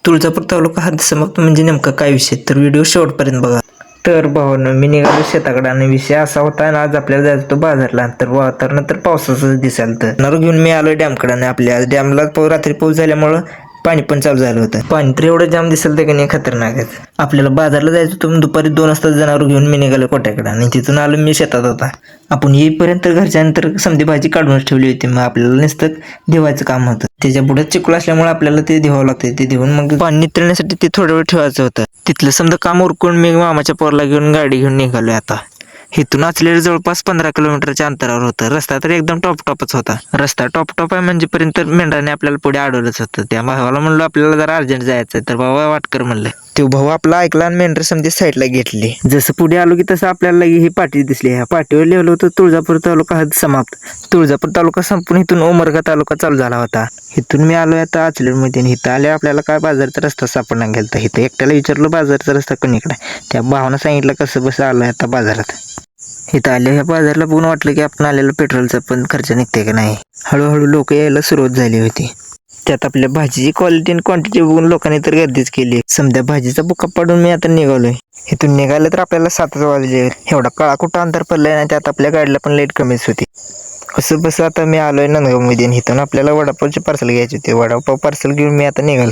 तुळजापूर तालुका हद्दसमाप्त म्हणजे नेमका काय विषय, तर व्हिडिओ शेवटपर्यंत बघा. तर भावांनो, मी निघालो शेताकडे आणि विषय असा होता आणि आज आपल्याला जायचं होतं बाजारला. तर वातावरण तर पावसाचं दिसायला तर नारू घेऊन मी आलोय डॅमकडे आणि आपल्या डॅमला रात्री पाऊस झाल्यामुळं पाणी पण चालू झालं होतं. पाणी तर एवढं जाम दिसेल तर की नाही खतरनाकच. आपल्याला बाजारला जायचं होतं, दुपारी 2 वाजता जनावर घेऊन मी निघालो कोट्याकडे आणि तिथून आलो मी शेतात होता. आपण येईपर्यंत घरच्यानंतर समधी भाजी काढूनच ठेवली होती. मग आपल्याला नुसतं देवायचं काम होतं. त्याच्या पुढे चिखल असल्यामुळे आपल्याला ते देवावं लागतं. ते देऊन मग पाणी नितळण्यासाठी ते थोडा वेळ ठेवायचं होतं. तिथलं समजा काम उरकून मी मामाच्या पोरला घेऊन गाडी घेऊन निघालोय आता. इथून आचलेलं जवळपास 15 किलोमीटरच्या अंतरावर होतं. रस्ता तर एकदम टॉपच होता. रस्ता टॉप आहे म्हणजे पर्यंत मेंढराने आपल्याला पुढे अडवलंच होतं. त्या भावाला म्हणलो आपल्याला जरा अर्जंट जायचं, तर भावा वाटकर म्हणलं. तो भाऊ आपला ऐकला आणि मेंढर समजे साईडला घेतली. जसं पुढे आलो की तसं आपल्याला ही पाटी दिसली. ह्या पाटीवर लिहिलं होतं तुळजापूर तालुका हद्द समाप्त. तुळजापूर तालुका संपून इथून उमरगा तालुका चालू झाला होता. इथून मी आलोय आता आचलेमध्ये. इथं आले आपल्याला काय बाजारचा रस्ता सापडला गेलता. इथं एकट्याला विचारलं बाजारचा रस्ता कोणीकडे. त्या भावानं सांगितलं कसं बसं आलोय आता बाजारात. इथं आल्या ह्या बाजारला बघून वाटलं की आपण आलेलं पेट्रोलचा पण खर्च निघते का नाही. हळूहळू लोक यायला सुरुवात झाली होती. त्यात आपल्या भाजीची क्वालिटी आणि क्वांटिटी बघून लोकांनी तर गर्दीच केली. समजा भाजीचा बुका पाडून मी आता निघालोय. इथून निघालं तर आपल्याला 7 वाजले. एवढा काळा कुठं अंतर पडलंय ना, त्यात आपल्या गाडीला पण लाईट कमीच होती. असं बस आता मी आलोय नंदगावमध्ये. इथून आपल्याला वडापावचे पार्सल घ्यायचे होते. वडापाव पार्सल घेऊन मी आता निघालो.